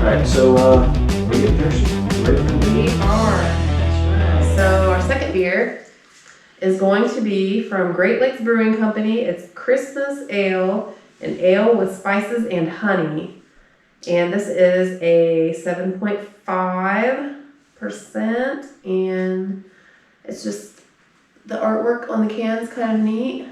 Alright, so we get thirsty. Ready? We are. That's right. So our second beer is going to be from Great Lakes Brewing Company. It's Christmas Ale, an ale with spices and honey. And this is a 7.5%. And it's just, the artwork on the can is kind of neat.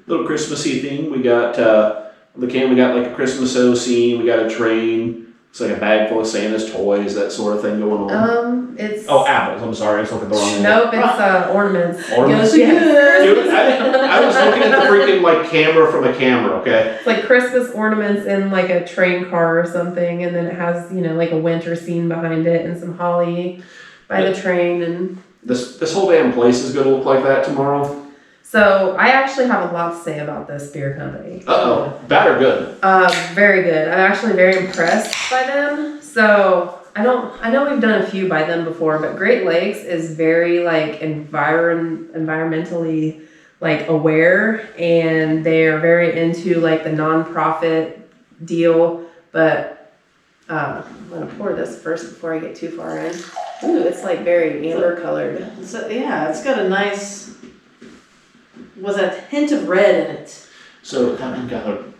Little Christmassy thing. We got on the can. We got like a Christmas scene. We got a train. It's like a bag full of Santa's toys, that sort of thing going on. It's apples. I'm sorry, I was looking at the wrong one. nope. It's ornaments. Ornaments. Dude, I was looking at the freaking like camera from a camera. Okay. It's like Christmas ornaments in like a train car or something, and then it has like a winter scene behind it and some holly by the train and. This whole damn place is gonna look like that tomorrow. So I actually have a lot to say about this beer company. Bad or good? Very good. I'm actually very impressed by them. So I know we've done a few by them before, but Great Lakes is very like environmentally like aware, and they are very into like the nonprofit deal. But I'm gonna pour this first before I get too far in. Ooh, it's like very amber colored. So, yeah, it's got a nice, was a hint of red in it. So that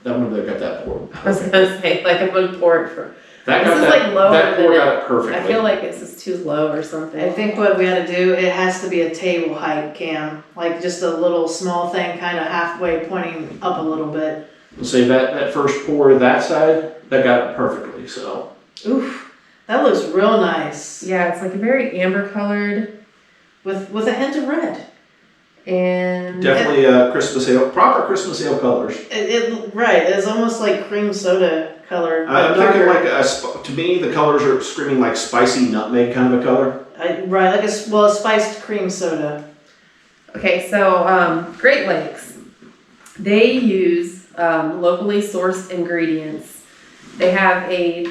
one over there got that pour. I was gonna say like I'm gonna pour it for. That This got is that, like lower that pour than got it perfectly. I feel like this is too low or something. I think what we had to do, it has to be a table height cam, like just a little small thing, kind of halfway pointing up a little bit. We'll say that first pour that side, that got it perfectly. So. Oof, that looks real nice. Yeah, it's like very amber colored With a hint of red. and Definitely Christmas ale, proper Christmas ale colors. Right, it's almost like cream soda color. I'm thinking like to me the colors are screaming like spicy nutmeg kind of a color. Right, like a spiced cream soda. Okay, so Great Lakes, they use locally sourced ingredients. They have they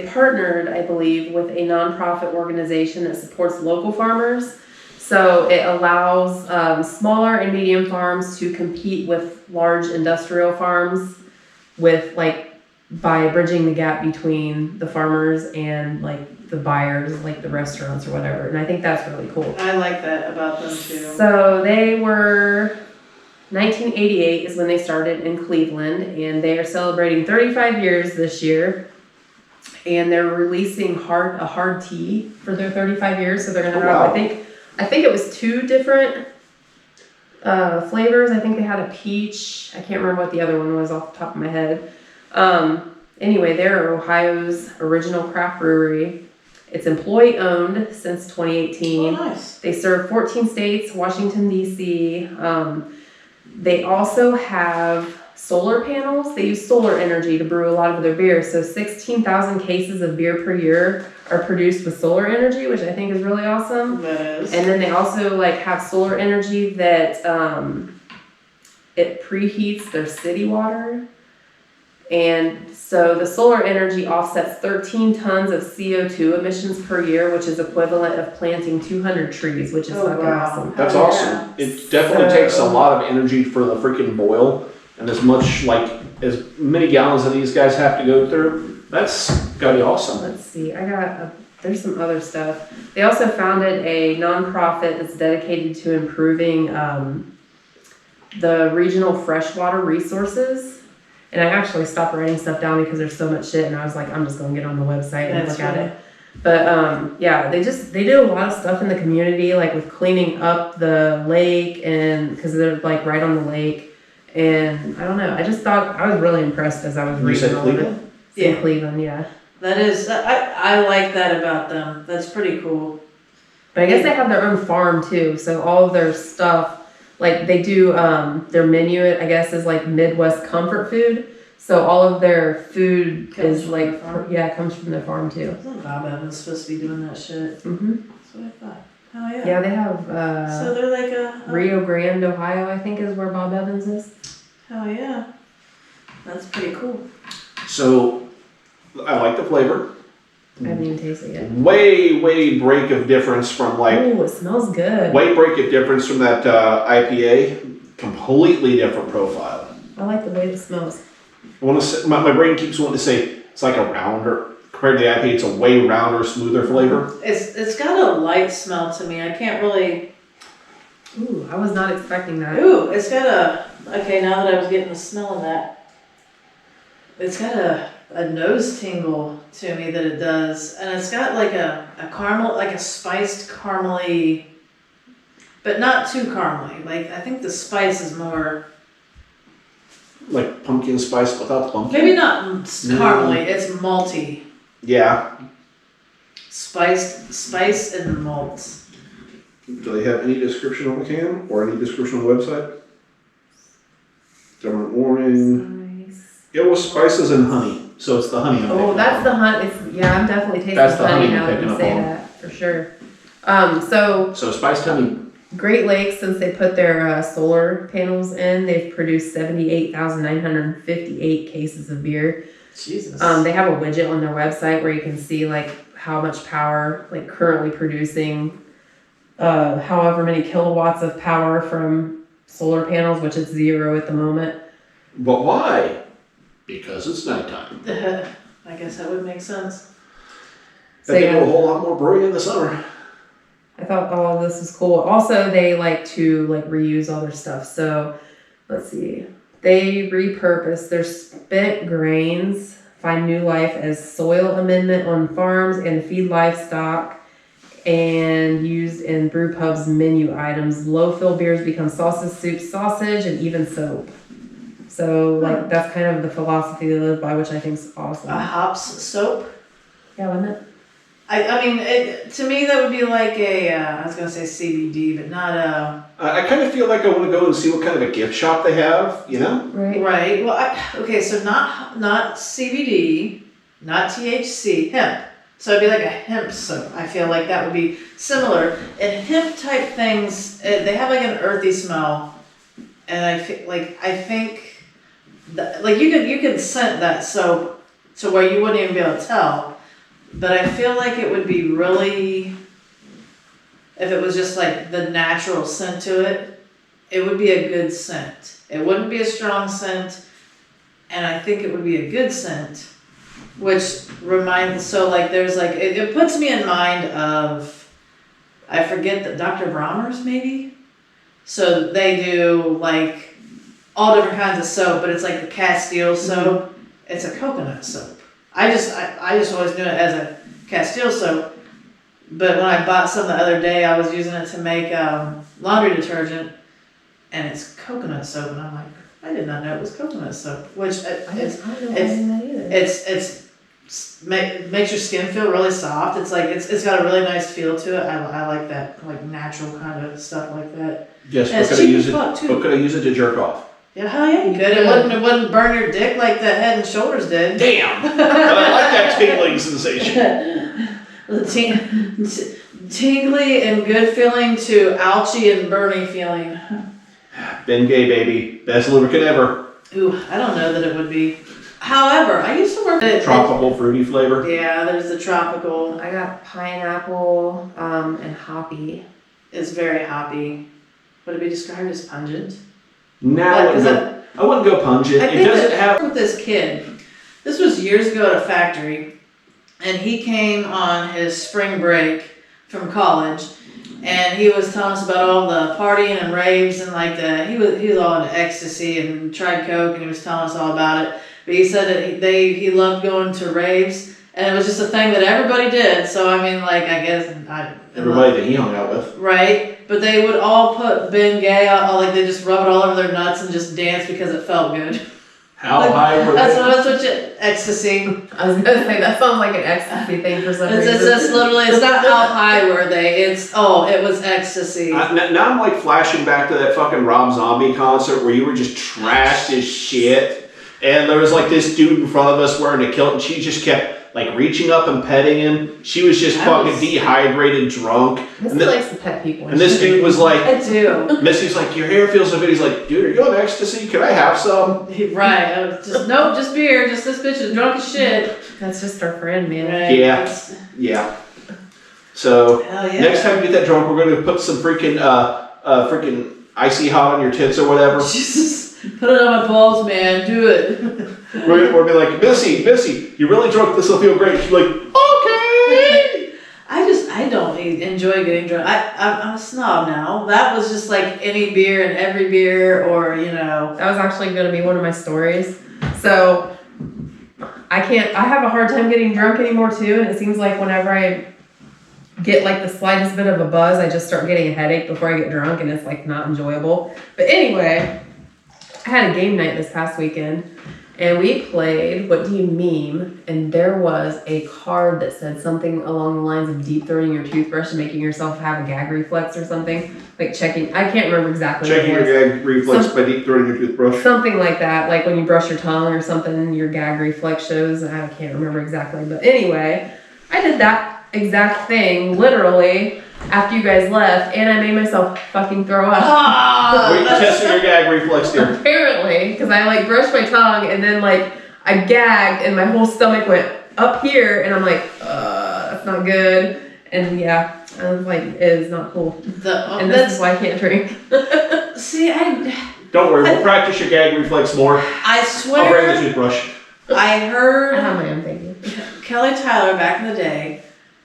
partnered, I believe, with a nonprofit organization that supports local farmers. So it allows smaller and medium farms to compete with large industrial farms with by bridging the gap between the farmers and like the buyers, like the restaurants or whatever. And I think that's really cool. I like that about them too. So they were 1988 is when they started in Cleveland, and they are celebrating 35 years this year. And they're releasing a hard tea for their 35 years. So they're gonna have, I think it was 2 different flavors. I think they had a peach. I can't remember what the other one was off the top of my head. Anyway, they're Ohio's original craft brewery. It's employee owned since 2018. Oh, nice. They serve 14 states, Washington, D.C. They also have solar panels. They use solar energy to brew a lot of their beer. So 16,000 cases of beer per year are produced with solar energy, which I think is really awesome. That is. And then they also have solar energy that it preheats their city water. And so the solar energy offsets 13 tons of CO2 emissions per year, which is equivalent of planting 200 trees, which is fucking awesome. That's awesome. It definitely takes a lot of energy for the freaking boil, and as many gallons of these guys have to go through. That's gotta be awesome. Let's see, there's some other stuff. They also founded a nonprofit that's dedicated to improving the regional freshwater resources. And I actually stopped writing stuff down because there's so much shit, and I was like, I'm just gonna get on the website and look at it. But yeah, they do a lot of stuff in the community, like with cleaning up the lake, and because they're right on the lake. And I don't know, I just thought I was really impressed as I was reading all of it. Yeah. Cleveland, yeah. That is, I like that about them. That's pretty cool. But I guess they have their own farm too, so all of their stuff, they do, their menu, I guess, is Midwest comfort food. So all of their food comes comes from their farm too. Isn't Bob Evans supposed to be doing that shit? Mm-hmm. That's what I thought. Oh yeah. Yeah, they have, so they're like Rio Grande, Ohio, I think is where Bob Evans is. Hell yeah. That's pretty cool. So, I like the flavor. I haven't even tasted it yet. Way break of difference from Oh, it smells good. Way break of difference from that IPA. Completely different profile. I like the way it smells. I want to say, my brain keeps wanting to say it's like a rounder. Compared to the IPA, it's a way rounder, smoother flavor. It's got a light smell to me. I can't really. Ooh, I was not expecting that. Ooh, it's got a. Okay, now that I was getting the smell of that, it's got a nose tingle to me that it does, and it's got like a caramel, like a spiced caramely, but not too caramely. Like I think the spice is more. Like pumpkin spice without the pumpkin. Maybe not caramely. It's malty. Yeah. Spice and malts. Do they have any description on the can or any description on the website? Government warning. Nice. It was spices and honey, so it's the honey. I'm Oh, picking that's up. the honey. It's yeah. I'm definitely tasting That's the honey honey now I'm that you picking say up on. that for sure. So So spiced honey. Great Lakes, since they put their solar panels in, they've produced 78,958 cases of beer. Jesus. They have a widget on their website where you can see like how much power, like currently producing, however many kilowatts of power from solar panels, which is 0 at the moment. But why? Because it's nighttime. I guess that would make sense. So, They do yeah. a whole lot more brewing in the summer. I thought all of this was cool. Also, they like to like reuse all their stuff. So let's see. They repurpose their spent grains, find new life as soil amendment on farms and feed livestock, and used in brew pubs menu items. Low fill beers become sauces, soups, sausage, and even soap. So like that's kind of the philosophy they live by, which I think is awesome. A hops soap. Yeah, wasn't it? I mean, to me that would be like I was gonna say CBD, but not a. I kind of feel like I want to go and see what kind of a gift shop they have, you know? Right. Right. Well, okay, so not CBD, not THC, hemp. So it'd be like a hemp soap. I feel like that would be similar. And hemp type things, they have like an earthy smell, and I think that, like you could scent that soap to where you wouldn't even be able to tell. But I feel like it would be really, if it was just like the natural scent to it, it would be a good scent. It wouldn't be a strong scent, and I think it would be a good scent, which reminds, so like there's like, it puts me in mind of, I forget that Dr. Brahmers maybe? So they do like all different kinds of soap, but it's like the Castile soap. It's a coconut soap. I just always knew it as a Castile soap, but when I bought some the other day, I was using it to make laundry detergent, and it's coconut soap, and I'm like, I did not know it was coconut soap. Which makes your skin feel really soft. It's like it's got a really nice feel to it. I like that like natural kind of stuff like that. Yes, And but it's could I cheap use as it? fuck, too. But could I use it to jerk off? Yeah, hell yeah, you could. It wouldn't burn your dick like the Head and Shoulders did. Damn! But I like that tingling sensation. The tingly and good feeling to ouchy and burning feeling. Ben Gay, baby. Best lubricant ever. Ooh, I don't know that it would be. However, I used to work at Tropical fruity flavor. Yeah, there's the tropical. I got pineapple and hoppy. It's very hoppy. Would it be described as pungent? Now I wouldn't go pungent. It doesn't have. With this kid, this was years ago at a factory, and he came on his spring break from college, and he was telling us about all the partying and raves and like he was all into ecstasy and tried coke, and he was telling us all about it. But he said that he loved going to raves, and it was just a thing that everybody did. So I mean, like I guess Everybody that he hung out with. right. But they would all put Ben Gay out, like they just rub it all over their nuts and just dance because it felt good. How Like, high were That's they? what ecstasy. I was gonna say that sounds like an ecstasy thing for some reason. It's literally, it's not how high were they, it was ecstasy. Now I'm like flashing back to that fucking Rob Zombie concert where you were just trashed as shit. And there was like this dude in front of us wearing a kilt, and she just kept like reaching up and petting him. She was just fucking dehydrated, drunk. Missy likes to pet people. And this dude was like, I do. Missy's like, your hair feels so good. He's like, dude, are you on ecstasy? Can I have some? Right, I was just, nope, just beer, just this bitch is drunk as shit. That's just our friend, man. Right. Yeah. Yeah. So Hell yeah. next time you get that drunk, we're going to put some freaking icy hot on your tits or whatever. Jesus. Put it on my balls, man. Do it. We'll be like, Missy, you're really drunk. This will feel great. She's like, okay. I don't enjoy getting drunk. I'm a snob now. That was just like any beer and every beer, or That was actually going to be one of my stories. So I have a hard time getting drunk anymore too, and it seems like whenever I get like the slightest bit of a buzz, I just start getting a headache before I get drunk, and it's like not enjoyable. But anyway, I had a game night this past weekend, and we played What Do You Meme? And there was a card that said something along the lines of deep throating your toothbrush and making yourself have a gag reflex or something. Like checking, I can't remember exactly Checking what it was. your gag reflex by deep throating your toothbrush. Something like that, like when you brush your tongue or something, your gag reflex shows. I can't remember exactly. But anyway, I did that exact thing literally after you guys left, and I made myself fucking throw up. Were you testing your gag reflex, dear? Apparently, because I like brushed my tongue and then like I gagged and my whole stomach went up here, and I'm like, that's not good. And yeah, I was like, it is not cool. And this is why I can't drink. See, Don't worry, we'll practice your gag reflex more. I swear. I'll bring the toothbrush. I heard I have my own thing. Kelly Tyler back in the day.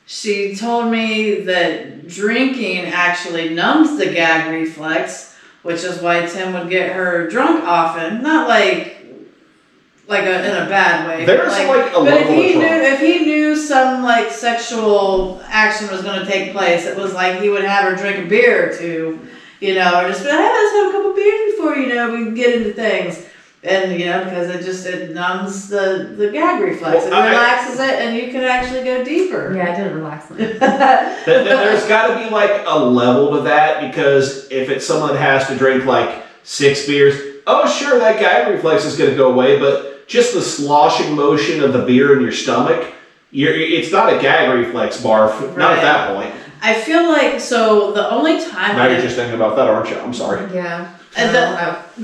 She told me that drinking actually numbs the gag reflex, which is why Tim would get her drunk often. Not in a bad way. There's like a level of drunk. If he knew some like sexual action was going to take place, it was like he would have her drink a beer or two, or just be like, hey, let's have a couple beers before we can get into things. And because it numbs the gag reflex. It relaxes it, and you can actually go deeper. Yeah, it didn't relax me. There's got to be like a level to that, because if it's someone that has to drink like 6 beers, oh sure, that gag reflex is going to go away, but just the sloshing motion of the beer in your stomach, it's not a gag reflex barf. Right. Not at that point. I feel like the only time now you're just thinking about that, aren't you? I'm sorry. Yeah. And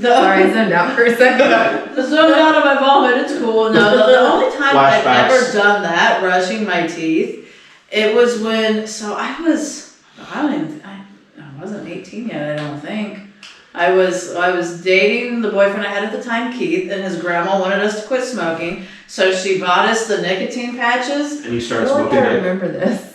sorry, I zoned out for a second. Zoned out of my vomit. It's cool. No, the only time I've ever done that, brushing my teeth, it was when. I wasn't 18 yet. I don't think. I was dating the boyfriend I had at the time, Keith, and his grandma wanted us to quit smoking, so she bought us the nicotine patches. And you started I smoking. I remember this.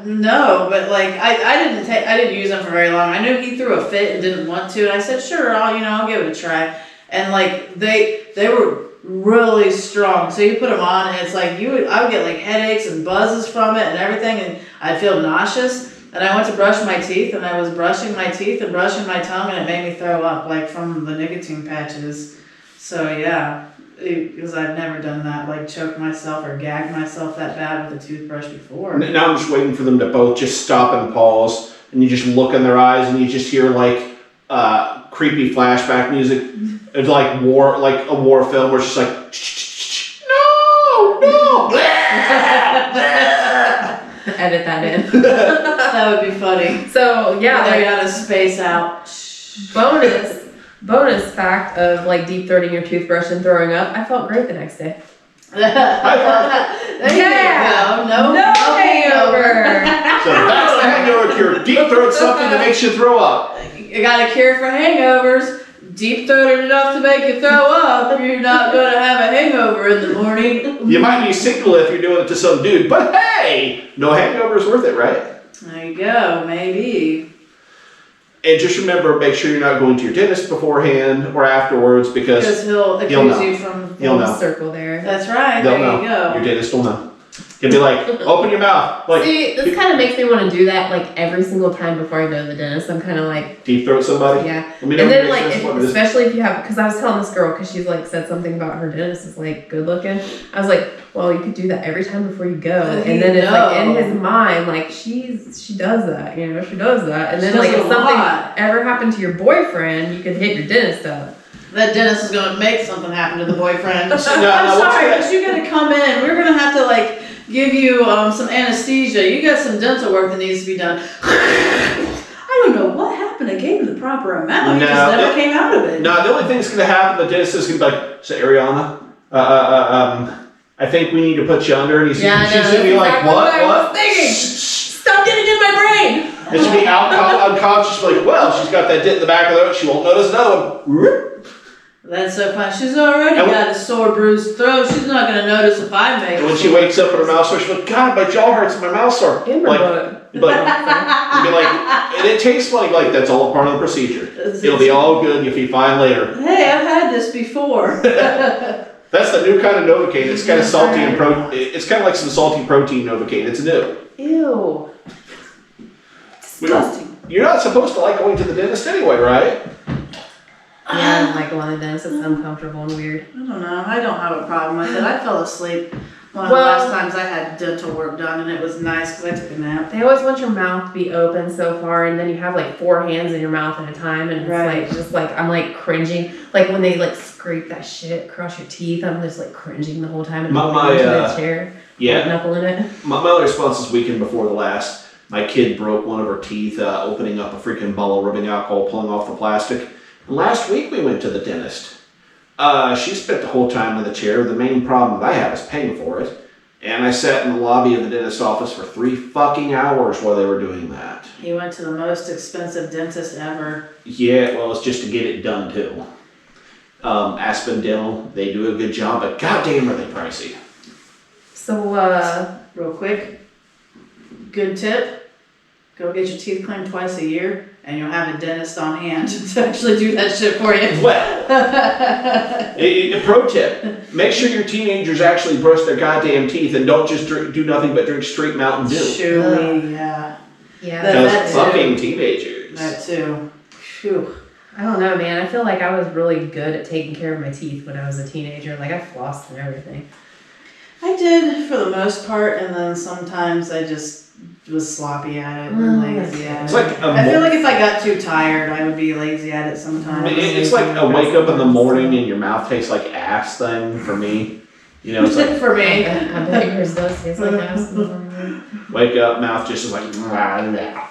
No, but like I didn't use them for very long. I knew he threw a fit and didn't want to, and I said, sure, I'll give it a try. And like they were really strong, so you put them on, and it's like I would get like headaches and buzzes from it and everything, and I'd feel nauseous. And I went to brush my teeth, and I was brushing my teeth and brushing my tongue, and it made me throw up, like from the nicotine patches. So yeah. Because I've never done that, like choke myself or gag myself that bad with a toothbrush before. Now I'm just waiting for them to both just stop and pause, and you just look in their eyes, and you just hear like creepy flashback music. It's like a war film where it's just like, no. Edit that in. That would be funny. So yeah, they gotta space out. Bonus fact of like deep throating your toothbrush and throwing up, I felt great the next day. There you go. No hangover. So that's the hangover cure. Deep throat something that makes you throw up. You got a cure for hangovers. Deep throated enough to make you throw up. You're not gonna have a hangover in the morning. You might be single if you're doing it to some dude, but hey, no hangover is worth it, right? There you go. Maybe. And just remember, make sure you're not going to your dentist beforehand or afterwards, because he'll accuse you from the circle there. That's right. They'll there know. You go. Your dentist will know. He'll be like, open your mouth. Like, see, this kind of makes me want to do that like every single time before I go to the dentist. I'm kind of like deep throat somebody. Yeah. Let me know. And then like, especially if you have, because I was telling this girl, because she's like said something about her dentist is like good looking. I was like, well, you could do that every time before you go, and then it's like in his mind, like she does that, she does that, and then like if something ever happened to your boyfriend, you could hit your dentist up. That dentist is gonna make something happen to the boyfriend. I'm sorry, but you gotta come in. We're gonna have to like give you some anesthesia. You got some dental work that needs to be done. I don't know what happened. I gave him the proper amount. He just never came out of it. No, the only thing that's gonna happen, the dentist is gonna be like, so Ariana, I think we need to put you under, and she's gonna be like, what? Stop getting in my brain. And she'll be unconscious, like, well, she's got that dent in the back of the throat. She won't notice another one. That's so fun. She's already And got a sore, bruised throat. She's not gonna notice if I make And when it. she wakes up with her mouth sore, she's like, God, my jaw hurts, my mouth's sore. In my Like, butt. you'd be like, and it tastes funny, like that's all a part of the procedure. It'll be all good, you'll be fine later. Hey, I've had this before. That's the new kind of Novocaine. It's kind of salty and it's kind of like some salty protein Novocaine. It's new. Ew. Disgusting. You're not supposed to like going to the dentist anyway, right? Yeah, I don't like going to the dentist. It's uncomfortable and weird. I don't know. I don't have a problem with it. I fell asleep one of the Well- last times I had dental work done, and it was nice because I took a nap. They always want your mouth to be open so far, and then you have like 4 hands in your mouth at a time, and it's Right. like just like I'm like cringing. Like when they like scrape that shit across your teeth, I'm just like cringing the whole time and My- into the chair, Yeah. knuckle in it. My other response this weekend before the last, my kid broke one of her teeth opening up a freaking bottle of rubbing alcohol, pulling off the plastic. And last week we went to the dentist. She spent the whole time in the chair. The main problem that I have is paying for it. And I sat in the lobby of the dentist's office for 3 fucking hours while they were doing that. He went to the most expensive dentist ever. Yeah, well, it's just to get it done too. Aspen Dental, they do a good job, but goddamn are they pricey. So Real quick, good tip, go get your teeth cleaned twice a year, and you'll have a dentist on hand to actually do that shit for you. Well, a pro tip, make sure your teenagers actually brush their goddamn teeth and don't just do nothing but drink straight Mountain Dew. Surely, yeah. yeah, That- Because too. fucking teenagers. That too. Phew. I don't know, man. I feel like I was really good at taking care of my teeth when I was a teenager. Like I flossed and everything. I did for the most part, and then sometimes I just was sloppy at it and Mm, lazy at It's it. like I feel like if I got too tired, I would be lazy at it sometimes. It's like a wake up in the morning and your mouth tastes like ass thing for me. You know, it's like For me. I bet yours does taste like ass. wake up, mouth just is like. Blah.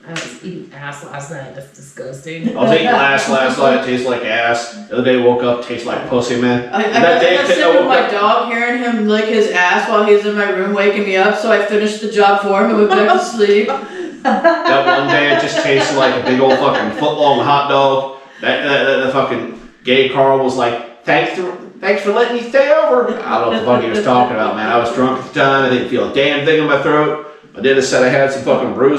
I was eating ass last night. That's disgusting. I was eating last night, tastes like ass. The other day I woke up, tastes like pussy, man. I That day got I sick woke of my up- dog hearing him lick his ass while he was in my room waking me up, so I finished the job for him and went back to sleep. That one day it just tasted like a big old fucking foot long hot dog. That fucking gay Carl was like, thanks for letting me stay over. I don't know what the fuck he was talking about, man. I was drunk at the time. I didn't feel a damn thing in my throat. My dentist said I had some fucking bruises.